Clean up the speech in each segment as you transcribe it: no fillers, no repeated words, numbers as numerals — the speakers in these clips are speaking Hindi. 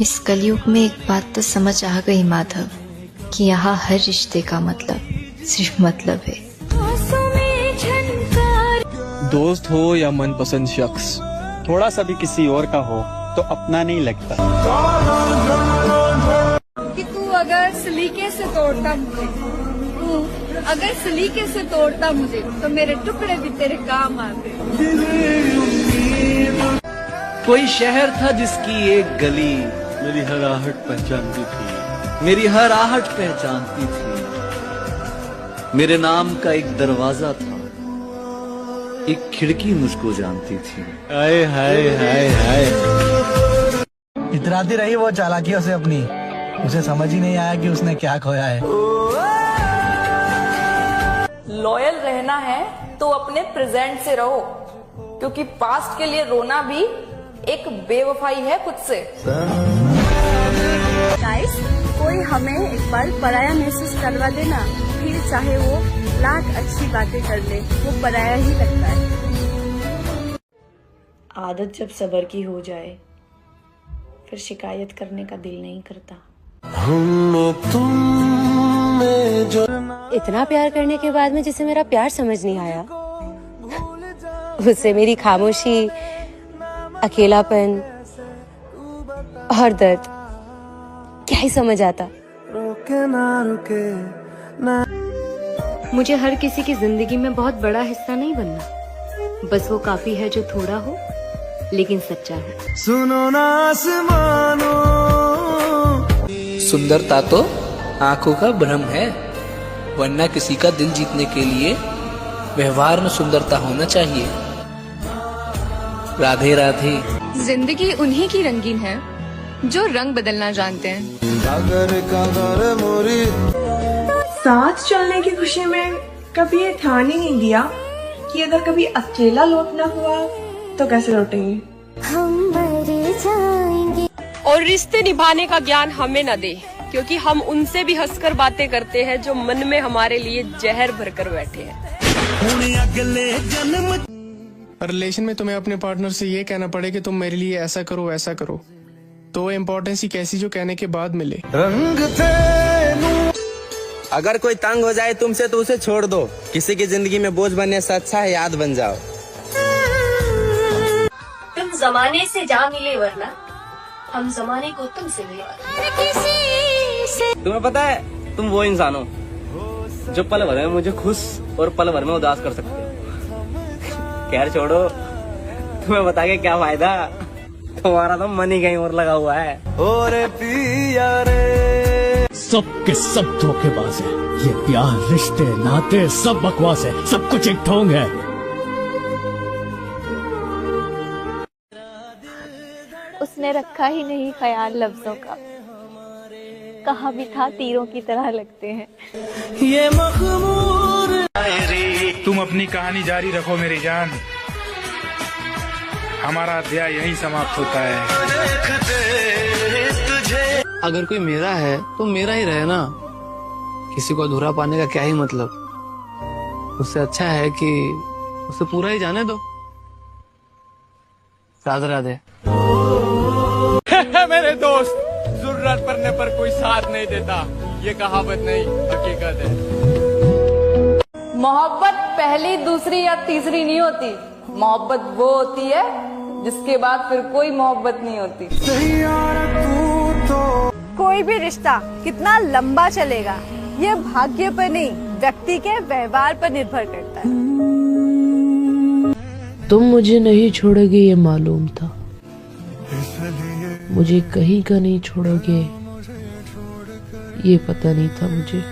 इस कलयुग में एक बात तो समझ आ गई माधव कि यहाँ हर रिश्ते का मतलब सिर्फ मतलब है। दोस्त हो या मनपसंद शख्स, थोड़ा सा भी किसी और का हो तो अपना नहीं लगता। कि तू अगर सलीके से तोड़ता मुझे, तू अगर सलीके से तोड़ता मुझे तो मेरे टुकड़े भी तेरे काम आते। कोई शहर था जिसकी एक गली मेरी हर आहट पहचानती थी, मेरी हर आहट पहचानती थी। मेरे नाम का एक दरवाजा था, एक खिड़की मुझको जानती थी। हाय हाय हाय हाय। इतराती रही वो चालाकियों से अपनी, उसे समझ ही नहीं आया कि उसने क्या खोया है। लॉयल रहना है तो अपने प्रेजेंट से रहो, क्योंकि पास्ट के लिए रोना भी एक बेवफाई है खुद से। गाइस, कोई हमें एक बार पराया महसूस करवा देना, फिर चाहे वो लाख अच्छी बातें कर ले, वो पराया ही लगता है। आदत जब सब्र की हो जाए फिर शिकायत करने का दिल नहीं करता। इतना प्यार करने के बाद में जिसे मेरा प्यार समझ नहीं आया, उससे मेरी खामोशी, अकेलापन और दर्द क्या ही समझ आता। मुझे हर किसी की जिंदगी में बहुत बड़ा हिस्सा नहीं बनना, बस वो काफी है जो थोड़ा हो लेकिन सच्चा है। सुनो ना आसमानो, सुंदरता तो आंखों का भ्रम है, वरना किसी का दिल जीतने के लिए व्यवहार में सुंदरता होना चाहिए। राधे राधे। जिंदगी उन्हीं की रंगीन है जो रंग बदलना जानते हैं। साथ चलने की खुशी में कभी ये ध्यान ही नहीं दिया कि अगर कभी अकेला लौटना हुआ तो कैसे लौटेंगे। हम मर जाएंगे। और रिश्ते निभाने का ज्ञान हमें न दे, क्योंकि हम उनसे भी हंसकर बातें करते हैं जो मन में हमारे लिए जहर भरकर बैठे हैं। रिलेशन में तुम्हें अपने पार्टनर से ये कहना पड़े कि तुम मेरे लिए ऐसा करो वैसा करो, तो इम्पोर्टेंस ही कैसी जो कहने के बाद मिले। अगर कोई तंग हो जाए तुमसे तो उसे छोड़ दो, किसी की जिंदगी में बोझ बनने से अच्छा है याद बन जाओ। तुम जमाने से जा मिले, वरना हम जमाने को तुमसे मिले। तुम्हें पता है तुम वो इंसान हो जो पल भर में मुझे खुश और पल भर में उदास कर सकते हो। खैर छोड़ो, तुम्हें बता के क्या फायदा, तुम्हारा तो मन ही कहीं और लगा हुआ है। ओरे पिया रे, सब के सब धोखेबाज है, ये प्यार रिश्ते नाते सब बकवास है, सब कुछ एक ढोंग है। उसने रखा ही नहीं ख्याल लफ्जों का, कहा भी था तीरों की तरह लगते हैं। ये मखमूर। तुम अपनी कहानी जारी रखो मेरी जान, हमारा अध्याय यहीं समाप्त होता है। अगर कोई मेरा है तो मेरा ही रहे ना, किसी को अधूरा पाने का क्या ही मतलब। उससे अच्छा है कि उसे पूरा ही जाने दो। राधे राधे। मेरे दोस्त, जरूरत पड़ने पर कोई साथ नहीं देता, ये कहावत नहीं हकीकत है। मोहब्बत पहली, दूसरी या तीसरी नहीं होती, मोहब्बत वो होती है जिसके बाद फिर कोई मोहब्बत नहीं होती। कोई भी रिश्ता कितना लंबा चलेगा ये भाग्य पर नहीं, व्यक्ति के व्यवहार पर निर्भर करता है। तुम मुझे नहीं छोड़ोगे ये मालूम था, मुझे कहीं का नहीं छोड़ोगे ये पता नहीं था मुझे।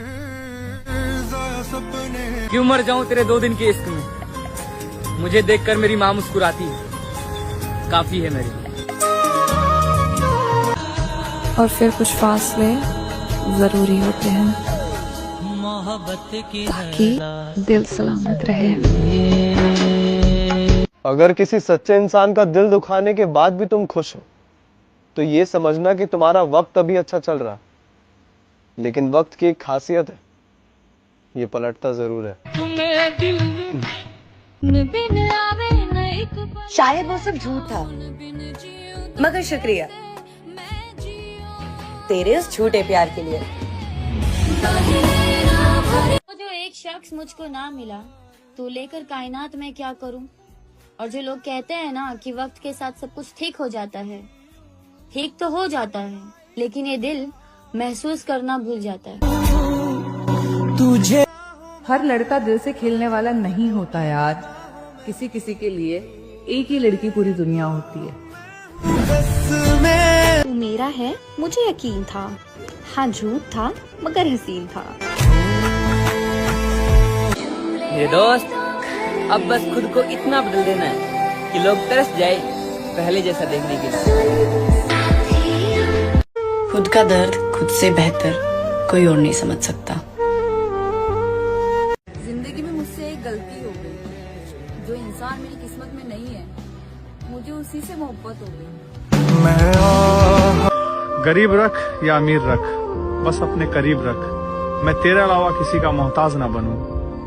क्यों मर जाऊं तेरे 2 दिन के इश्क में, मुझे देखकर मेरी माँ मुस्कुराती काफी है मेरी। और फिर कुछ फासले जरूरी होते हैं ताकि दिल सलामत रहे। अगर किसी सच्चे इंसान का दिल दुखाने के बाद भी तुम खुश हो तो ये समझना कि तुम्हारा वक्त अभी अच्छा चल रहा, लेकिन वक्त की एक खासियत है, ये पलटता जरूर है। शायद वो सब झूठ था, मगर शुक्रिया, तेरे उस झूठे प्यार के लिए। जो एक शख्स मुझको ना मिला तो लेकर कायनात में क्या करूं? और जो लोग कहते हैं ना कि वक्त के साथ सब कुछ ठीक हो जाता है, ठीक तो हो जाता है, लेकिन ये दिल महसूस करना भूल जाता है। हर लड़का दिल से खेलने वाला नहीं होता यार। किसी किसी के लिए एक ही लड़की पूरी दुनिया होती है। तू मेरा है मुझे यकीन था, हाँ झूठ था मगर हसीन था। मेरे दोस्त, अब बस खुद को इतना बदल देना है कि लोग तरस जाए पहले जैसा देखने के लिए। खुद का दर्द खुद से बेहतर कोई और नहीं समझ सकता। जिंदगी में मुझसे एक गलती हो गई। जो इंसान मेरी किस्मत में नहीं है, मुझे उसी से मोहब्बत हो गई। गरीब रख या अमीर रख, बस अपने करीब रख। मैं तेरे अलावा किसी का मोहताज ना बनूं,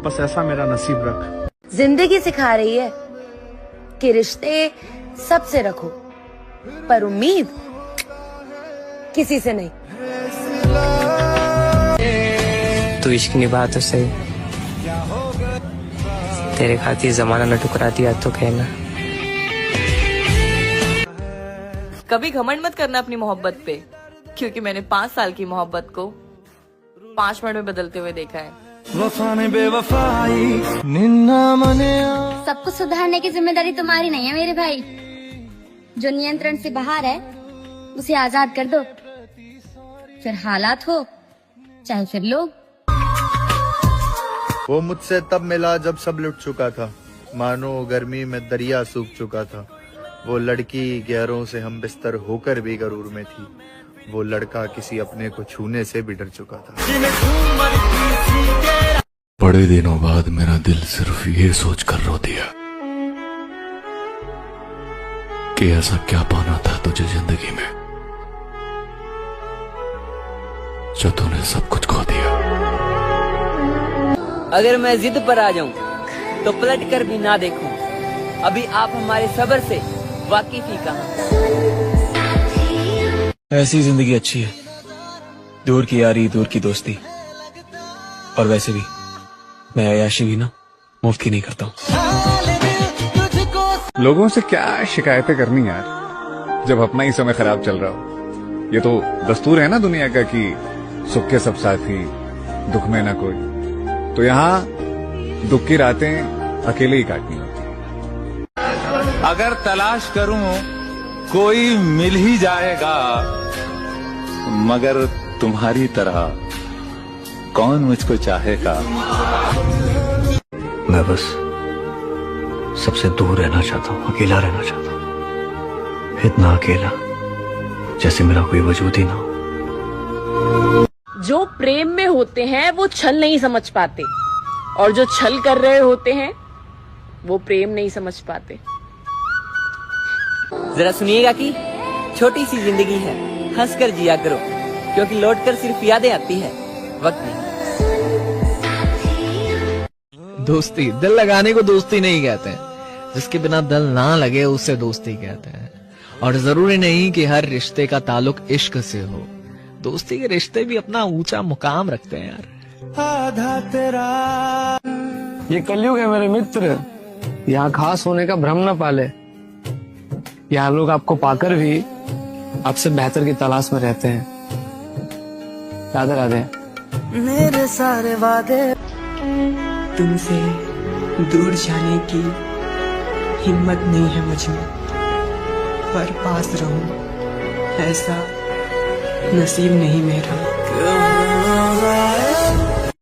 बस ऐसा मेरा नसीब रख। जिंदगी सिखा रही है कि रिश्ते सबसे रखो, पर उम्मीद किसी से नहीं। तू इश्क निभा तो सही, तेरे खातिर जमाना न ठुकरा दिया तो कहना। कभी घमंड मत करना अपनी मोहब्बत पे, क्योंकि मैंने 5 साल की मोहब्बत को 5 मिनट में बदलते हुए देखा है। सब कुछ सुधारने की जिम्मेदारी तुम्हारी नहीं है मेरे भाई। जो नियंत्रण से बाहर है उसे आजाद कर दो, फिर हालात हो चाहे फिर लोग। वो मुझसे तब मिला जब सब लुट चुका था, मानो गर्मी में दरिया सूख चुका था। वो लड़की गैरों से हम बिस्तर होकर भी गरूर में थी, वो लड़का किसी अपने को छूने से भी डर चुका था। बड़े दिनों बाद मेरा दिल सिर्फ ये सोच कर रो दिया कि ऐसा क्या पाना था तुझे जिंदगी में जो तूने सब कुछ खो दिया। अगर मैं जिद पर आ जाऊं तो पलट कर भी ना देखूं। अभी आप हमारे सब्र से वाकिफ ही कहां। ऐसी जिंदगी अच्छी है, दूर की यारी दूर की दोस्ती। और वैसे भी मैं अयाशी भी ना मुफ्त की नहीं करता हूँ। लोगों से क्या शिकायतें करनी यार, जब अपना ही समय खराब चल रहा हो। ये तो दस्तूर है ना दुनिया का कि सुख के सब साथी दुख में ना कोई। तो यहाँ दुख की रातें अकेले ही काटनी होती। अगर तलाश करूं कोई मिल ही जाएगा, मगर तुम्हारी तरह कौन मुझको चाहेगा। मैं बस सबसे दूर रहना चाहता हूँ, अकेला रहना चाहता हूँ, इतना अकेला जैसे मेरा कोई वजूद ही ना हो। जो प्रेम में होते हैं वो छल नहीं समझ पाते, और जो छल कर रहे होते हैं वो प्रेम नहीं समझ पाते। जरा सुनिएगा कि छोटी सी जिंदगी है, हंसकर जिया करो, क्योंकि लौटकर सिर्फ यादें आती है, वक्त नहीं। दोस्ती दिल लगाने को दोस्ती नहीं कहते हैं, जिसके बिना दिल ना लगे उसे दोस्ती कहते हैं। और जरूरी नहीं कि हर रिश्ते का ताल्लुक इश्क से हो, दोस्ती के रिश्ते भी अपना ऊंचा मुकाम रखते हैं यार। आधा तेरा ये कलयुग है मेरे मित्र, यहाँ खास होने का भ्रम न पाले। यहाँ लोग आपको पाकर भी आपसे बेहतर की तलाश में रहते हैं। राधे राधे। मेरे सारे वादे तुमसे दूर जाने की हिम्मत नहीं है मुझमें, पर पास रहूं ऐसा नसीब नहीं मेरा।